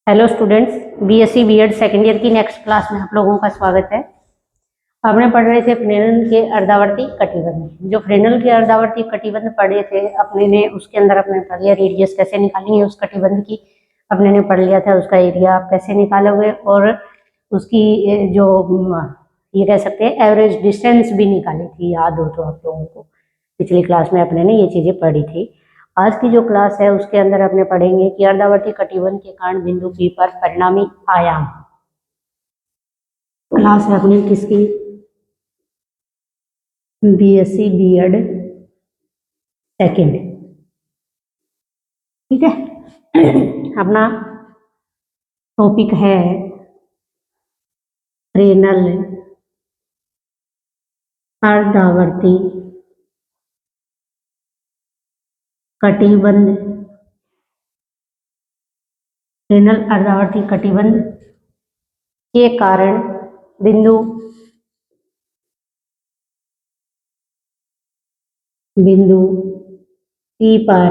Hello students, BSc BEd second year की next class में आप लोगों का स्वागत है। हमने पढ़ रहे थे फ्रेनेल के अर्धावर्ती कटिबंध। जो फ्रेनेल के अर्धावर्ती कटिबंध पढ़े थे अपने ने, उसके अंदर अपने पढ़ लिया रेडियस कैसे निकालेंगे उस कटिबंध की। अपने ने पढ़ लिया था उसका एरिया आप कैसे निकालोगे, और उसकी जो ये कह सकते हैं एवरेज डिस्टेंस भी निकाली थी, याद हो तो आप लोगों को। पिछली क्लास में अपने ने ये चीजें पढ़ी थी। आज की जो क्लास है उसके अंदर अपने पढ़ेंगे कि अर्धावर्ती कटिबंध के कारण बिंदु P पर परिणामी आयाम। क्लास है अपनी किसकी? BSc BEd second. ठीक है। अपना टॉपिक है फ्रेनेल अर्धावर्ती कटिबंध। फ्रेनेल अर्धावर्ती कटिबंध के कारण बिंदु P पर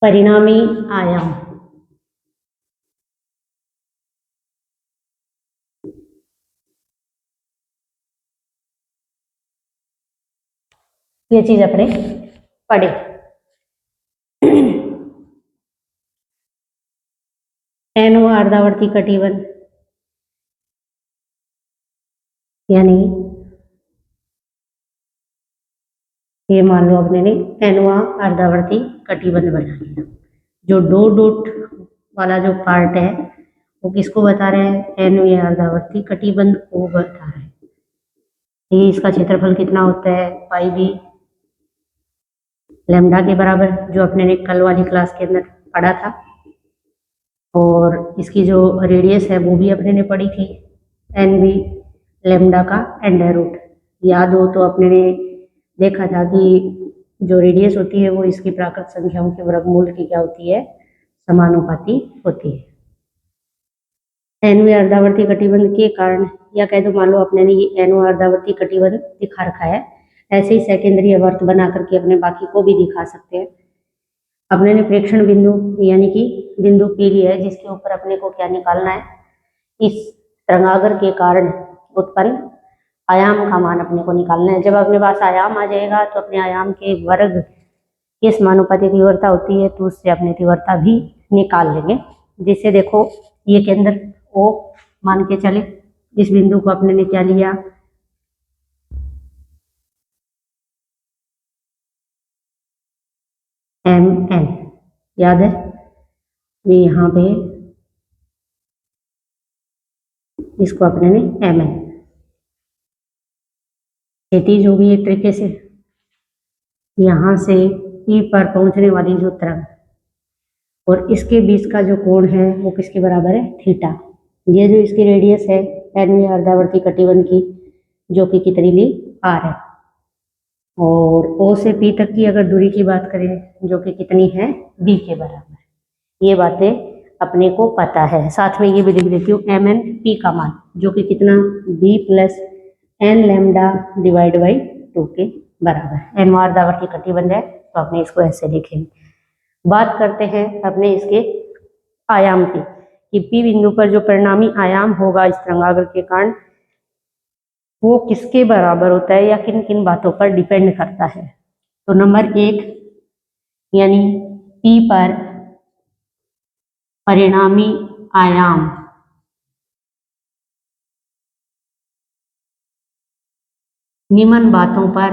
परिणामी आयाम। ये चीज अपने पढ़े। एन अर्धावर्ती कटिबंध यानी ये मान लो अपने ने एनवा अर्धावर्ती कटिबंध बना लिया। जो दो डॉट वाला जो पार्ट है वो किसको बता रहे हैं? एनवे अर्धावर्ती कटिबंध को बता रहे हैं। ये इसका क्षेत्रफल कितना होता है? पाई बी लैम्डा के बराबर, जो अपने ने कल वाली क्लास के अंदर पढ़ा था। और इसकी जो रेडियस है वो भी अपने ने पढ़ी थी, एन बी लैम्डा का अंडर रूट। याद हो तो अपने ने देखा था कि जो रेडियस होती है वो इसकी प्राकृत संख्याओं के वर्गमूल की क्या होती है? समानुपाती होती है। एनवे अर्धावर्ती कटिबंध के कारण, या कह दो मान लो अपने ने ये एनओ अर्धावर्ती कटिबंध दिखा रखा है, ऐसे ही सेकेंडरी वर्त बना करके अपने बाकी को भी दिखा सकते हैं। अपने ने प्रेक्षण बिंदु यानी कि बिंदु P लिया है, जिसके ऊपर अपने को क्या निकालना है? इस तरंगाग्र के कारण उत्पन्न आयाम का मान अपने को निकालना है। जब अपने पास आयाम आ जाएगा तो अपने आयाम के वर्ग किस समानुपाती तीव्रता होती है तो उससे अपने तीव्रता भी निकाल लेंगे। जिससे देखो ये केंद्र O मान के चले, इस बिंदु को अपने ने क्या लिया? MN, याद है? ये यहाँ पे इसको अपने ने MN क्षैतिज होगी एक तरीके से। यहाँ से P पर पहुंचने वाली जो तरंग और इसके बीच का जो कोण है वो किसके बराबर है? थीटा। ये जो इसकी रेडियस है एनवे अर्धावर्ती कटिबंध की, जो कि कितनी ली? R है। और O से P तक की अगर दूरी की बात करें जो कि कितनी है? B के बराबर। ये बातें अपने को पता है। साथ में ये भी लिख देती हूँ MN P का मान, जो कि कितना? B plus N lambda divide by 2 के बराबर। एन अर्धावर्ती कटिबंध है तो अपने इसको ऐसे लिखेंगे। बात करते हैं अपने इसके आयाम की, कि P बिंदु पर जो परिणामी आयाम होगा इस तरंगाग्र के कारण वो किसके बराबर होता है या किन किन बातों पर डिपेंड करता है। तो नंबर 1 यानी P पर परिणामी आयाम निम्न बातों पर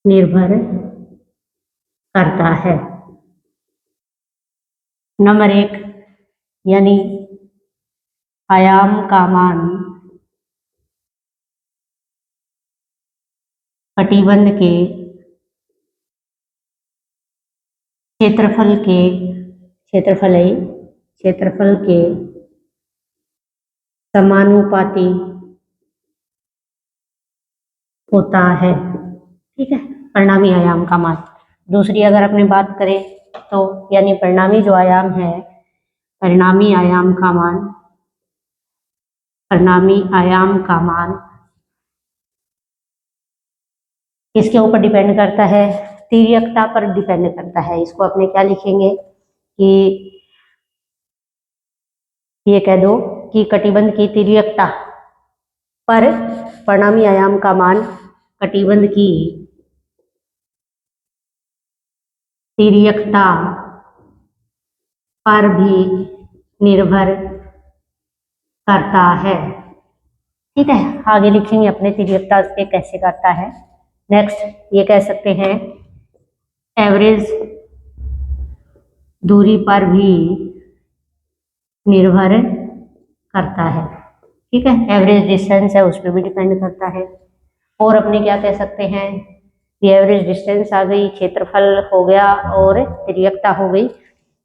निर्भर करता है। नंबर 1 यानी आयाम का मान कटिबंध के क्षेत्रफल के समानुपाती होता है। ठीक है, परिणामी आयाम का मान। दूसरी अगर अपने बात करें तो यानी परिणामी जो आयाम है, परिणामी आयाम का मान किसके ऊपर डिपेंड करता है? तिर्यकता पर डिपेंड करता है। इसको अपने क्या लिखेंगे कि ये कह दो कि कटिबंध की तिर्यकता पर परिणामी आयाम का मान कटिबंध की तिर्यकता पर भी निर्भर करता है। ठीक है, आगे लिखेंगे अपने तिर्यकता से कैसे करता है। नेक्स्ट ये कह सकते हैं एवरेज दूरी पर भी निर्भर करता है। ठीक है, एवरेज डिस्टेंस है उस पर भी डिपेंड करता है। और अपने क्या कह सकते हैं, ये एवरेज डिस्टेंस आ गई, क्षेत्रफल हो गया और तिर्यकता हो गई,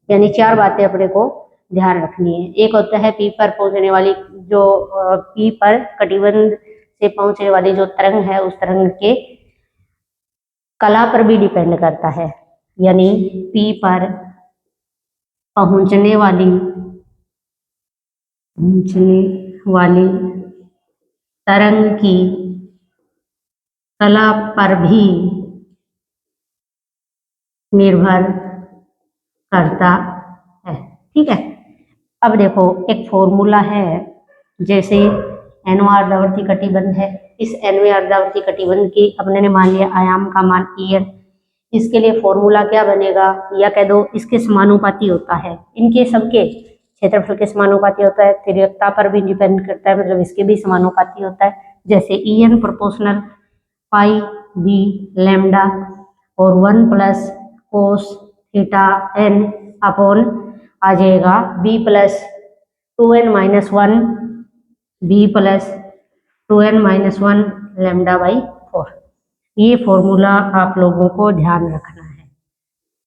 यानी 4 बातें अपने को ध्यान रखनी है। एक होता है पी पर पहुंचने वाली, जो पी पर कटिबंध से पहुंचने वाली जो तरंग है उस तरंग के कला पर भी डिपेंड करता है, यानी पी पर पहुंचने वाली तरंग की कला पर भी निर्भर करता है। ठीक है, अब देखो एक फॉर्मूला है, जैसे एनवां अर्धावर्ती कटिबंध है, इस एनवें अर्धावर्ती कटिबंध की अपने ने मान लिया आयाम का मान En, इसके लिए फॉर्मूला क्या बनेगा, या कह दो इसके समानुपाती होता है, इनके सबके क्षेत्रफल के समानुपाती होता है। तिर्यकता पर भी डिपेंड करता है, मतलब इसके भी समानुपाती होता है। जैसे En proportional pi B lambda और 1 plus cos theta n upon आ जाएगा b plus 2n-1 b plus 2n-1 lambda by 4। ये फॉर्मूला आप लोगों को ध्यान रखना है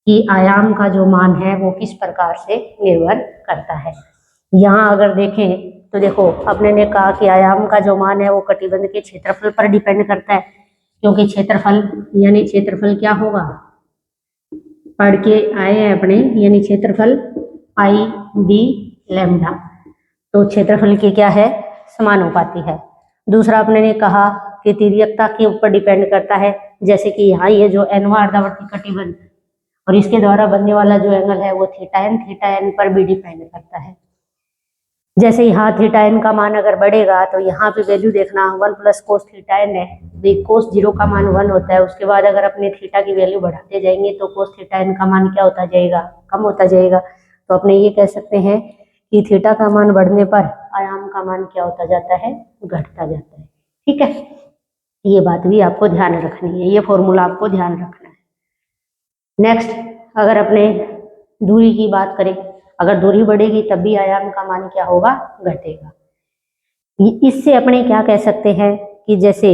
कि आयाम का जो मान है वो किस प्रकार से निर्भर करता है। यहाँ अगर देखें तो देखो अपने ने कहा कि आयाम का जो मान है वो कटिबंध के क्षेत्रफल पर डिपेंड करता है, क्योंकि क्षेत्रफल यानी क्षेत्रफल क्या होगा, पढ़ के आए हैं अपने, यानी क्षेत्रफल पाई बी लैम्डा, तो क्षेत्रफल के क्या है, समानुपाती है। दूसरा अपने ने कहा कि तिर्यकता के ऊपर डिपेंड करता है, जैसे कि यहाँ ये जो एनवां अर्धावर्ती कटिबंध और इसके द्वारा बनने वाला जो एंगल है वो थीटा एन पर भी डिपेंड करता है। जैसे यहाँ थीटा एन का मान अगर बढ़ेगा तो यहाँ पे वैल्यू देखना 1 प्लस कोस थीटा एन है, कोस 0 का मान 1 होता है, उसके बाद अगर अपने थीटा की वैल्यू बढ़ाते जाएंगे तो कोस थीटा एन का मान क्या होता जाएगा, कम होता जाएगा। तो अपने ये कह सकते हैं कि थीटा का मान बढ़ने पर आयाम का मान क्या होता जाता है, घटता जाता है। ठीक है, ये बात भी आपको ध्यान रखनी है, ये फॉर्मूला आपको ध्यान रखना है। नेक्स्ट अगर अपने दूरी की बात करें, अगर दूरी बढ़ेगी तब भी आयाम का मान क्या होगा, घटेगा। इससे अपने क्या कह सकते हैं कि जैसे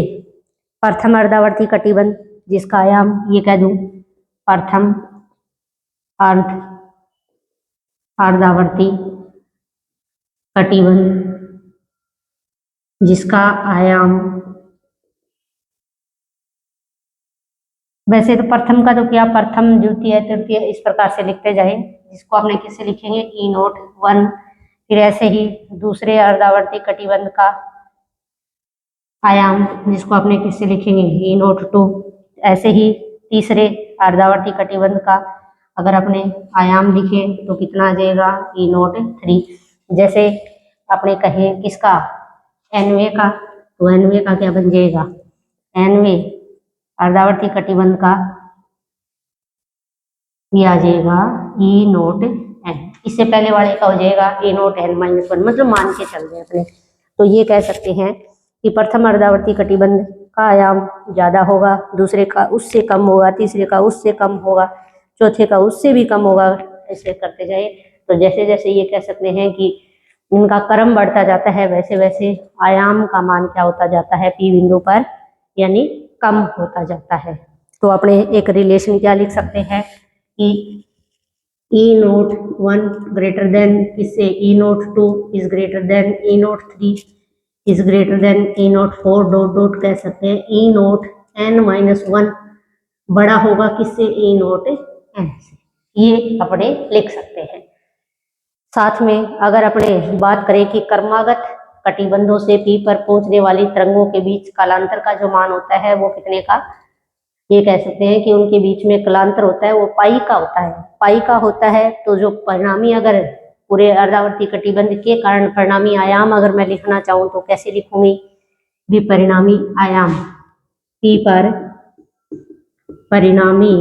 प्रथम अर्धावर्ती कटिबंध जिसका आयाम ये कह दूं प्रथम अर्धावर्ती कटिबंध जिसका आयाम, वैसे तो प्रथम का तो क्या, प्रथम द्वितीय तृतीय इस प्रकार से लिखते जाए, जिसको आपने किससे लिखेंगे E01। फिर ऐसे ही दूसरे अर्धावर्ती कटिबंध का आयाम जिसको आपने किससे लिखेंगे E02। ऐसे ही तीसरे अर्धावर्ती कटिबंध का अगर अपने आयाम लिखे तो कितना आ जाएगा E03। जैसे अपने कहें किसका, एनवे का, तो एनवे का क्या बन जाएगा, एनवे अर्धावर्ती कटिबंध का ये आ जाएगा E0n। इससे पहले वाले का हो जाएगा E0n-1, मतलब मान के चल रहे अपने। तो ये कह सकते हैं कि प्रथम अर्धावर्ती कटिबंध का आयाम ज्यादा होगा, दूसरे का उससे कम होगा, तीसरे का उससे कम होगा, चौथे का उससे भी कम होगा, ऐसे करते जाए। तो जैसे जैसे ये कह सकते हैं कि इनका क्रम बढ़ता जाता है, वैसे वैसे आयाम का मान क्या होता जाता है, पी बिंदु पर यानी कम होता जाता है। तो अपने एक रिलेशन क्या लिख सकते हैं कि E01 ग्रेटर देन इससे E02 is greater than E03 is greater than E04 dot dot कह सकते हैं E0n-1 बड़ा होगा किससे, E0n से, ये अपने लिख सकते हैं। साथ में अगर अपने बात करें कि क्रमागत कटिबंधों से पी पर पहुंचने वाली तरंगों के बीच कालांतर का जो मान होता है वो कितने का, ये कह सकते हैं कि उनके बीच में कलांतर होता है वो पाई का होता है। पाई का होता है तो जो परिणामी, अगर पूरे अर्धावर्ती कटिबंध के कारण परिणामी आयाम अगर मैं लिखना चाहूँ तो कैसे लिखूंगी? भी परिणामी आयाम पी पर परिणामी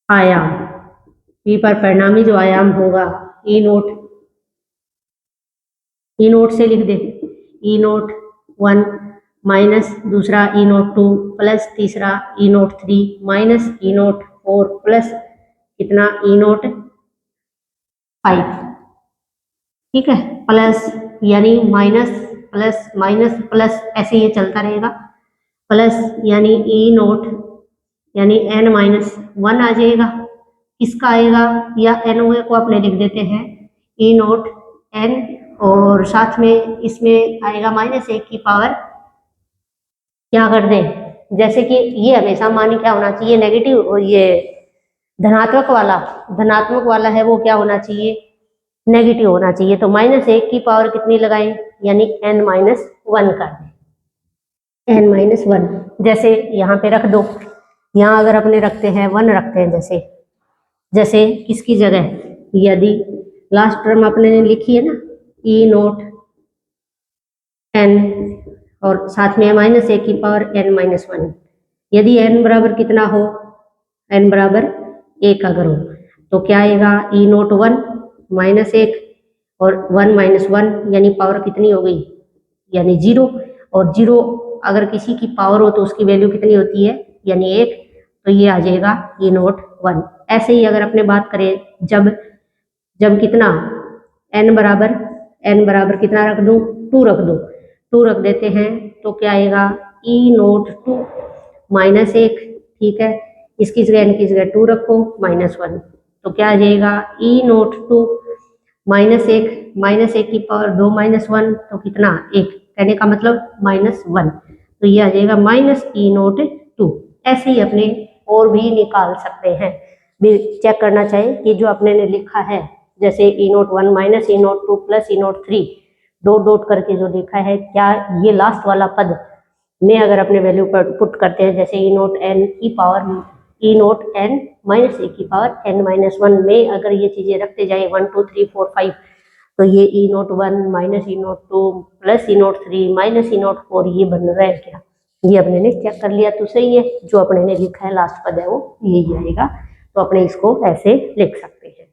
आयाम, पी पर परिणामी जो आयाम होगा ई नोट से लिख दे, ई नोट 1 माइनस दूसरा ई नोट 2 प्लस तीसरा ई नोट 3 माइनस ई नोट 4 प्लस कितना ई नोट 5, ठीक है, प्लस यानी माइनस प्लस माइनस प्लस ऐसे ये चलता रहेगा, प्लस यानी ई नोट यानी n माइनस 1 आ जाएगा। किसका आएगा? या एन को अपने लिख देते हैं ई नोट n, और साथ में इसमें आएगा -1 की पावर, क्या कर दें, जैसे कि ये हमेशा मान क्या होना चाहिए, नेगेटिव, ये धनात्मक वाला है वो क्या होना चाहिए, नेगेटिव होना चाहिए। तो -1 की पावर कितनी लगाएं, यानी n-1 कर दें, n-1 जैसे यहाँ पे रख दो। यहाँ अगर अपने रखते हैं 1 रखते हैं, जैसे किसकी जगह, यदि लास्ट टर्म अपने ने लिखी है ना ई नोट n और साथ में -1 की पावर n-1, यदि n बराबर कितना हो, n बराबर 1 अगर हो तो क्या आएगा, ई नोट 1 -1 और 1-1 यानी पावर कितनी हो गई, यानी 0, और 0 अगर किसी की पावर हो तो उसकी वैल्यू कितनी होती है, यानी 1, तो ये आ जाएगा ई नोट 1। ऐसे ही अगर अपने बात करें जब कितना n बराबर कितना रख दूं, 2 रख दो, 2 रख देते हैं तो क्या आएगा, ई नोट 2 -1, ठीक है, इसकी जगह n की जगह 2 रखो -1, तो क्या आ जाएगा, ई नोट 2 -1 की पावर 2 -1 तो कितना 1, कहने का मतलब -1, तो ये आ जाएगा -ई नोट 2। ऐसे ही अपने और भी निकाल सकते हैं, भी चेक करना चाहिए कि जो अपने ने लिखा है, जैसे ई नोट 1 माइनस ई note 2 plus E naught 3 dot करके जो लिखा है, क्या ये लास्ट वाला पद में अगर अपने वैल्यू पर पुट करते हैं, जैसे ई नोट n की पावर ई नोट n -1 की पावर n-1 में अगर ये चीजें रखते जाए 1 2 3 4 5, तो ये ई नोट 1 माइनस ई note 2 plus E naught 3 minus ई नोट 4 ये बन रहा है क्या, ये अपने ने चेक कर लिया तो सही है, जो अपने ने लिखा है लास्ट पद है वो यही आएगा, तो अपने इसको ऐसे लिख सकते हैं।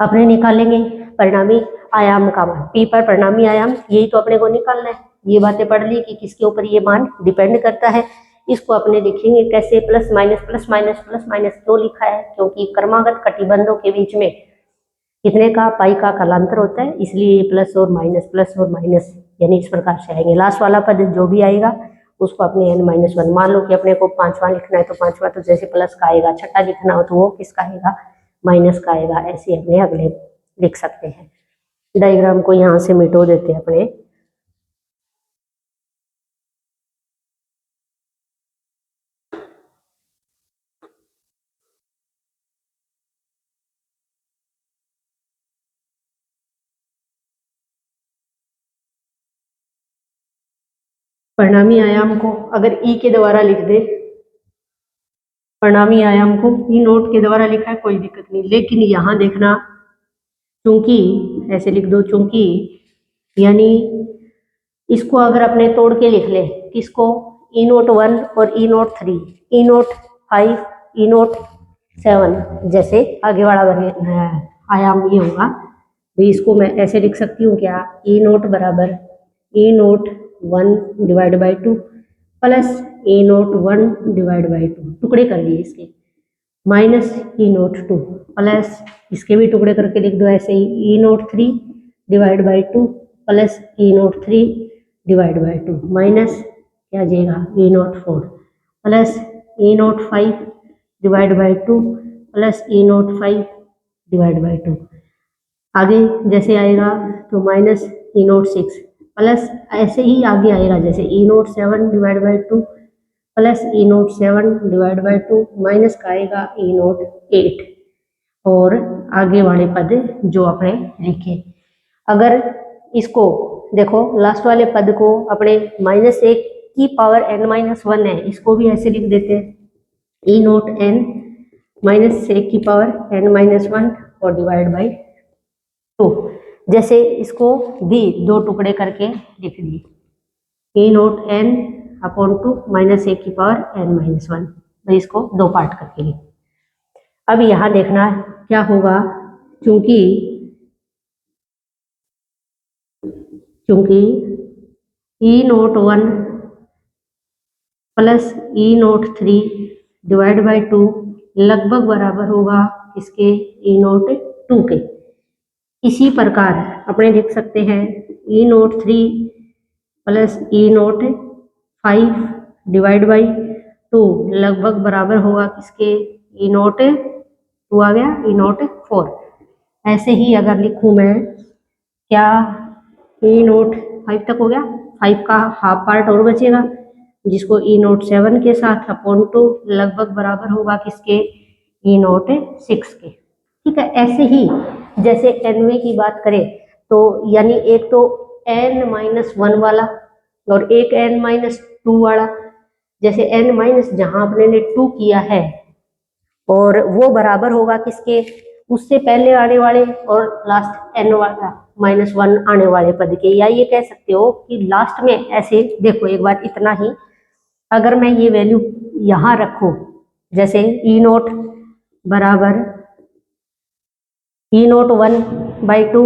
अपने निकालेंगे परिणामी आयाम का मान, पी पर परिणामी आयाम, यही तो अपने को निकालना है। ये बातें पढ़ ली कि किसके ऊपर ये मान डिपेंड करता है, इसको अपने लिखेंगे कैसे, प्लस माइनस क्यों लिखा है, क्योंकि क्रमागत कटिबंधों के बीच में कितने का, पाई का कालांतर होता है, इसलिए प्लस और माइनस यानी इस प्रकार से आएंगे। लास्ट वाला पद जो भी आएगा उसको अपने n-1, मान लो कि अपने को 5वां लिखना है तो 5वां तो जैसे प्लस का आएगा, छठा लिखना हो तो वो किसका आएगा, माइनस का आएगा, ऐसे अपने अगले लिख सकते हैं। डायग्राम को यहाँ से मिटो देते हैं अपने। परिणामी आयाम को अगर ई के द्वारा लिख दे, परिणामी आयाम को ई नोट के द्वारा लिखा है कोई दिक्कत नहीं, लेकिन यहाँ देखना चूंकि ऐसे लिख दो, चूंकि यानी इसको अगर अपने तोड़ के लिख ले, किसको, ई नोट 1 और ई नोट 3, ई नोट 5, ई नोट 7, जैसे आगे वाला आयाम ये होगा, तो इसको मैं ऐसे लिख सकती हूँ क्या, ई नोट बराबर E naught 1 divide by 2 plus E naught 1 divide by 2, टुकड़े कर लिए इसके, माइनस ई नोट 2 प्लस इसके भी टुकड़े करके लिख दो ऐसे ही, E naught 3 divide by 2 plus E naught 3 divide by 2 minus क्या जाएगा, E naught 4 plus E naught 5 divide by 2 plus E naught 5 divide by 2, आगे जैसे आएगा तो माइनस ई नोट 6 प्लस ऐसे ही आगे आएगा, जैसे E naught 7 divide by 2 plus E naught 7 divide by 2 minus का आएगा ई नोट 8, और आगे वाले पद जो अपने लिखे। अगर इसको देखो लास्ट वाले पद को अपने -1 की पावर n माइनस 1 है, इसको भी ऐसे लिख देते हैं ई नोट n माइनस 1 की पावर n माइनस 1 और डिवाइड बाई 2। जैसे इसको भी दो टुकड़े करके लिख दिए ई नोट n अपॉन 2 माइनस 1 की पावर n माइनस 1, तो इसको दो पार्ट करके लिख। अब यहाँ देखना क्या होगा, चूंकि E naught 1 plus E naught 3 divide by 2 लगभग बराबर होगा इसके ई नोट 2 के। इसी प्रकार अपने लिख सकते हैं E naught 3 plus E naught 5 divide by 2 लगभग बराबर होगा किसके, ई नोट 2 आ गया ई नोट 4। ऐसे ही अगर लिखूं मैं क्या, ई नोट 5 तक हो गया, 5 का हाफ पार्ट और बचेगा जिसको ई नोट 7 के साथ अपॉन 2 लगभग बराबर होगा किसके, ई नोट 6 के। ठीक है, ऐसे ही जैसे एनवे की बात करें तो यानी एक तो n माइनस 1 वाला और एक n माइनस 2 वाला। जैसे n माइनस जहां अपने ने 2 किया है और वो बराबर होगा किसके, उससे पहले आने वाले और लास्ट n वाला माइनस 1 आने वाले पद के। या ये कह सकते हो कि लास्ट में ऐसे देखो एक बार इतना ही, अगर मैं ये वैल्यू यहाँ रखूं जैसे ई नोट बराबर E naught 1 by 2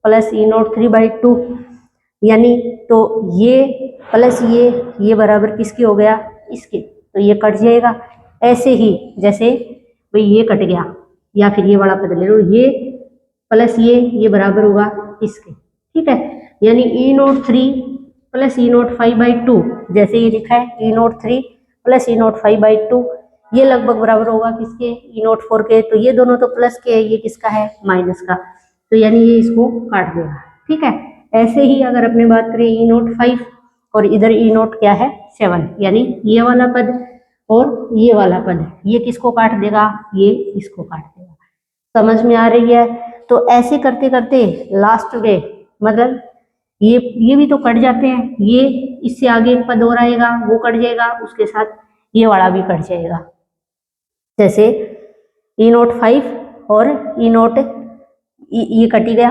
plus E naught 3 by 2, यानी तो ये प्लस ये बराबर किसके हो गया, इसके, तो ये कट जाएगा। ऐसे ही जैसे भाई ये कट गया या फिर ये वाला पद ले लो, ये प्लस ये बराबर होगा इसके। ठीक है, यानी E naught 3 plus E naught 5 by 2, जैसे ये लिखा है E naught 3 plus E naught 5 by 2, ये लगभग बराबर होगा किसके, ई नोट 4 के। तो ये दोनों तो प्लस के है, ये किसका है, माइनस का, तो यानी ये इसको काट देगा। ठीक है, ऐसे ही अगर अपने बात करें ई नोट 5 और इधर ई नोट क्या है 7, यानी ये वाला पद और ये वाला पद, ये किसको काट देगा, ये इसको काट देगा। समझ में आ रही है? तो ऐसे करते करते लास्ट में मतलब ये भी तो कट जाते हैं, ये इससे आगे एक पद और आएगा वो कट जाएगा, उसके साथ ये वाला भी कट जाएगा। जैसे ई नोट 5 और ई नोट ये कट ही गया,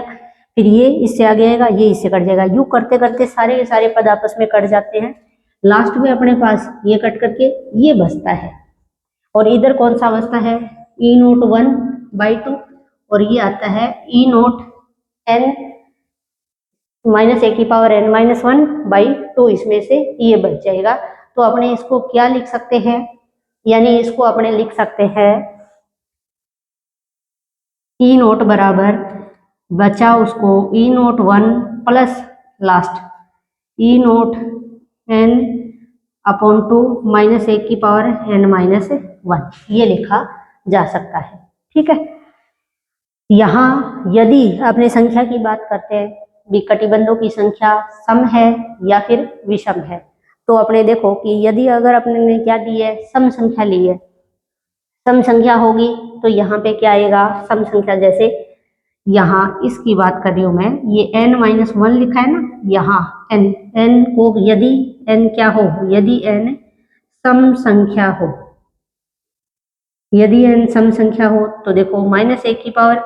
फिर ये इससे आगे आएगा, ये इससे कट जाएगा। यूं करते करते सारे के सारे पद आपस में कट जाते हैं। लास्ट में अपने पास ये कट करके ये बचता है, और इधर कौन सा बचता है, ई नोट 1 बाई 2 और ये आता है ई नोट n माइनस 1 की पावर n माइनस 1 बाई 2, इसमें से ये बच जाएगा। तो अपने इसको क्या लिख सकते हैं, यानी इसको अपने लिख सकते हैं ई नोट बराबर बचा उसको E naught 1 plus last E naught n upon 2 minus 1 की पावर n माइनस 1, ये लिखा जा सकता है। ठीक है, यहाँ यदि अपने संख्या की बात करते हैं, विकटिबंधों की संख्या सम है या फिर विषम है, तो अपने देखो कि यदि अगर अपने ने क्या दी है, सम संख्या ली है, सम संख्या होगी तो यहाँ पे क्या आएगा, सम संख्या। जैसे यहाँ इसकी बात कर रही हूँ मैं, ये n माइनस 1 लिखा है ना, यहाँ n को यदि n क्या हो, यदि n सम संख्या हो, यदि n सम संख्या हो तो देखो माइनस 1 की पावर,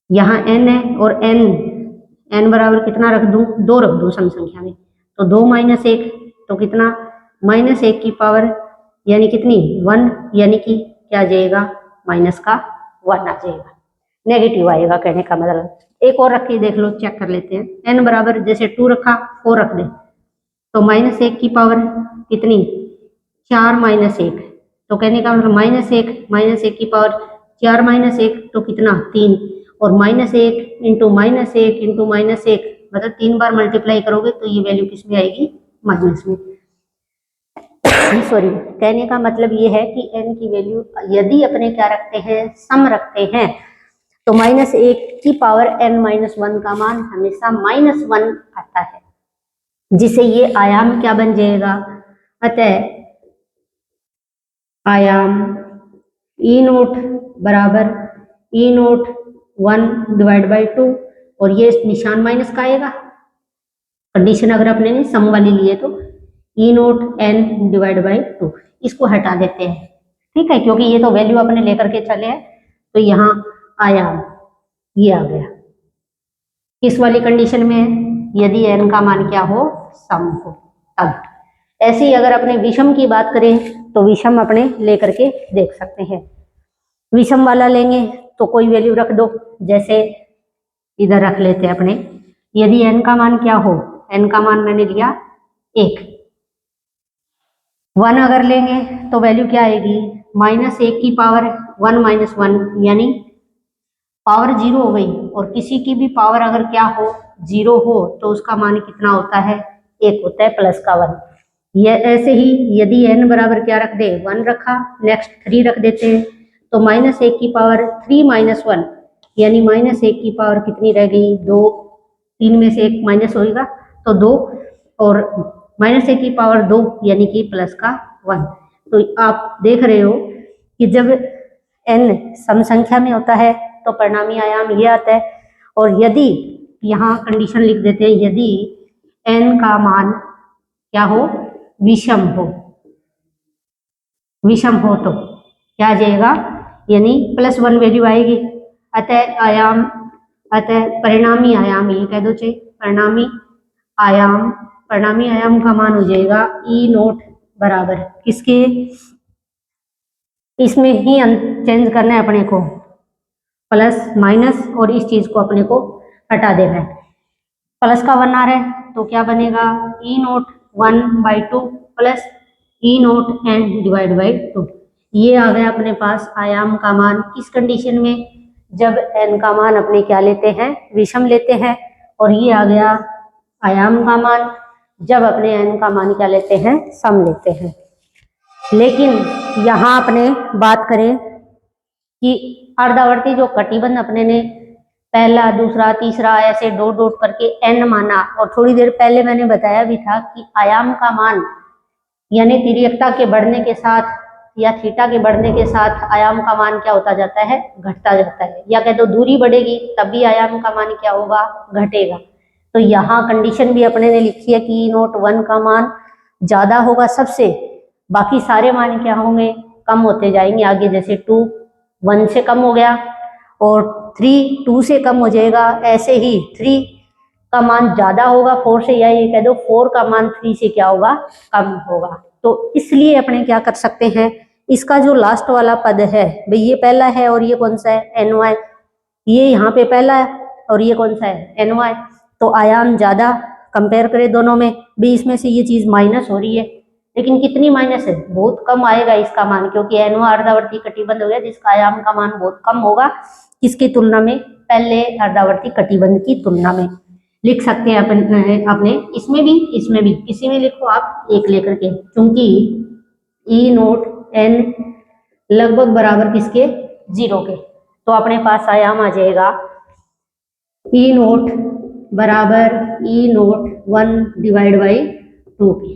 यहाँ n है और n बराबर कितना रख दूं, 2 रख दूं सम संख्या में, तो 2 माइनस 1 तो कितना, माइनस 1 की पावर यानी कितनी 1, यानी कि क्या आ जाएगा, माइनस का 1 आ जाएगा, नेगेटिव आएगा कहने का मतलब। एक और रख के देख लो, चेक कर लेते हैं। n बराबर जैसे 2 रखा, 4 रख दे, तो माइनस 1 की पावर कितनी, 4 माइनस 1, तो कहने का मतलब माइनस 1 की पावर 4 माइनस 1 तो कितना 3, और minus 1 into minus 1 into minus 1 मतलब 3 बार मल्टीप्लाई करोगे तो ये वैल्यू किस में आएगी, माइनस में। सॉरी, कहने का मतलब ये है कि n की वैल्यू यदि अपने क्या रखते हैं, सम रखते हैं, तो माइनस 1 की पावर n माइनस 1 का मान हमेशा माइनस 1 आता है, जिसे ये आयाम क्या बन जाएगा, अतः आयाम ई नोट बराबर ई नोट 1 डिवाइड बाई 2, और ये निशान माइनस का आएगा। कंडीशन अगर अपने ने सम वाली लिए तो ई नोट एन डिवाइड बाई 2। इसको हटा देते हैं, ठीक है, क्योंकि ये तो वैल्यू अपने लेकर के चले हैं, तो यहाँ आयाम ये आ गया। किस वाली कंडीशन में है? यदि एन का मान क्या हो, सम हो, तब। ऐसे ही अगर अपने विषम की बात करें तो विषम अपने लेकर के देख सकते हैं। विषम वाला लेंगे तो कोई वैल्यू रख दो, जैसे इधर रख लेते हैं अपने, यदि n का मान क्या हो, n का मान मैंने लिया 1, 1 अगर लेंगे तो वैल्यू क्या आएगी, -1 की पावर 1 - 1 यानी पावर 0 हो गई। और किसी की भी पावर अगर क्या हो, 0 हो, तो उसका मान कितना होता है, 1 होता है, प्लस का 1। ये ऐसे ही यदि n बराबर क्या रख दे, 1 रखा, नेक्स्ट 3 रख देते हैं, तो -1 की पावर 3 - 1 यानी -1 की पावर कितनी रह गई, 2, 3 में से 1 माइनस होगा तो 2, और -1 की पावर 2 यानी कि प्लस का 1। तो आप देख रहे हो कि जब n सम संख्या में होता है तो परिणामी आयाम ये आता है। और यदि यहाँ कंडीशन लिख देते हैं, यदि n का मान क्या हो, विषम हो, विषम हो तो क्या आ जाएगा, यानी +1 वैल्यू आएगी। अतः आयाम, अतः परिणामी आयाम, ये कह दो चाहिए परिणामी आयाम का मान हो जाएगा ई नोट बराबर किसके, इसमें ही चेंज करना है अपने को, प्लस माइनस, और इस चीज को अपने को हटा देना है। प्लस का 1 आ रहा है तो क्या बनेगा, E naught 1/2 plus E naught N divide by 2। ये आ गया अपने पास आयाम का मान। किस कंडीशन में, जब एन का मान अपने क्या लेते हैं, विषम लेते हैं। और ये आ गया आयाम का मान जब अपने एन का मान क्या लेते हैं, सम लेते हैं। लेकिन यहाँ अपने बात करें कि अर्धावर्ती जो कटिबंध अपने ने पहला, दूसरा, तीसरा ऐसे डॉट डॉट करके एन माना, और थोड़ी देर पहले मैंने बताया भी था कि आयाम का मान यानी तिर्यकता के बढ़ने के साथ या थीटा के बढ़ने के साथ आयाम का मान क्या होता जाता है, घटता जाता है। या कह दो दूरी बढ़ेगी तब भी आयाम का मान क्या होगा, घटेगा। तो यहाँ कंडीशन भी अपने ने लिखी है कि ई नोट 1 का मान ज्यादा होगा सबसे, बाकी सारे मान क्या होंगे, कम होते जाएंगे आगे। जैसे 2 1 से कम हो गया और 3 2 से कम हो जाएगा, ऐसे ही 3 का मान ज्यादा होगा 4 से, या ये कह दो 4 का मान 3 से क्या होगा, कम होगा। तो इसलिए अपने क्या कर सकते हैं, इसका जो लास्ट वाला पद है भाई, ये पहला है और ये कौन सा है, ny, ये यहाँ पे पहला है और ये कौन सा है, ny। तो आयाम ज्यादा, कंपेयर करें दोनों में भी, इसमें से ये चीज माइनस हो रही है, लेकिन कितनी माइनस है, बहुत कम आएगा इसका मान, क्योंकि एनवा अर्धावर्ती कटिबंध हो गया जिसका आयाम का मान बहुत कम होगा। किसकी तुलना में, पहले अर्धावर्ती कटिबंध की तुलना में। लिख सकते हैं अपने इसमें भी किसी में लिखो आप, एक लेकर के, क्योंकि ई नोट एन लगभग बराबर किसके, 0 के। तो अपने पास आयाम आ जाएगा ई नोट बराबर ई नोट 1 डिवाइड बाई 2 के,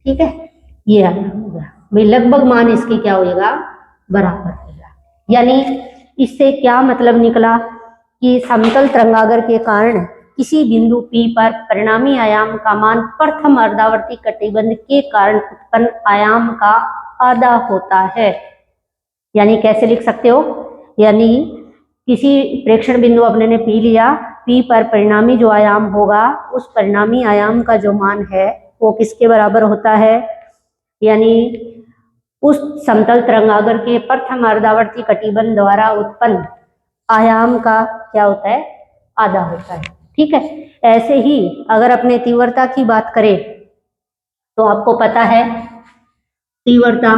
ठीक है। ये आयाम होगा भाई, लगभग मान इसके क्या होगा, बराबर होगा। यानी इससे क्या मतलब निकला कि समतल तरंगागर के कारण किसी बिंदु P पर परिणामी आयाम का मान प्रथम अर्धावर्ती कटिबंध के कारण उत्पन्न आयाम का आधा होता है। यानी कैसे लिख सकते हो, यानी किसी प्रेक्षण बिंदु अपने ने P लिया, P पर परिणामी जो आयाम होगा उस परिणामी आयाम का जो मान है वो किसके बराबर होता है, यानी उस समतल तरंगागर के प्रथम अर्धावर्ती कटिबंध द्वारा उत्पन्न आयाम का क्या होता है, आधा होता है, ठीक है। ऐसे ही अगर अपने तीव्रता की बात करें तो आपको पता है तीव्रता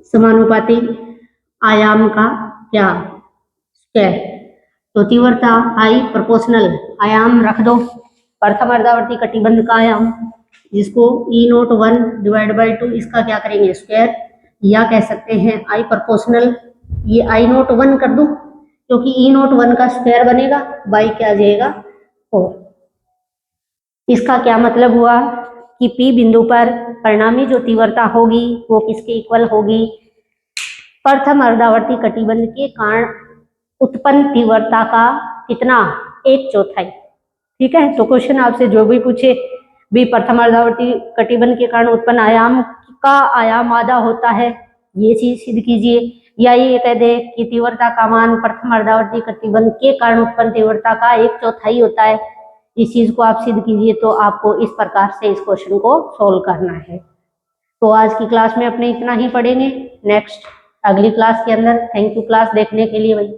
समानुपाती आयाम का क्या स्क्वायर। तो तीव्रता आई प्रोपोर्शनल, आयाम रख दो प्रथम अर्धावर्ती कटिबंध का आयाम, जिसको ई नोट 1 डिवाइड बाई 2, इसका क्या करेंगे, स्क्वायर, या कह सकते हैं आई प्रोपोर्शनल। ये आई नोट 1 कर दूं क्योंकि ई नोट 1 का स्क्वायर बनेगा, बाई क्या आ जाएगा 4। इसका क्या मतलब हुआ कि P बिंदु पर परिणामी जो तीव्रता होगी वो किसके इक्वल होगी, प्रथम अर्धावर्ती कटिबंध के कारण उत्पन्न तीव्रता का कितना, 1/4। ठीक है। तो क्वेश्चन आपसे जो भी पूछे बी प्रथम अर्धावर्ती कटिबंध के कारण उत्पन्न आयाम का आयाम आधा होता है, ये चीज सिद्ध कीजिए। या ये कह दे कि तीव्रता का मान प्रथम अर्धावर्ती कटिबंध के कारण उत्पन्न तीव्रता का 1/4 होता है, इस चीज को आप सिद्ध कीजिए। तो आपको इस प्रकार से इस क्वेश्चन को सोल्व करना है। तो आज की क्लास में अपने इतना ही पढ़ेंगे, नेक्स्ट अगली क्लास के अंदर। थैंक यू क्लास देखने के लिए भाई।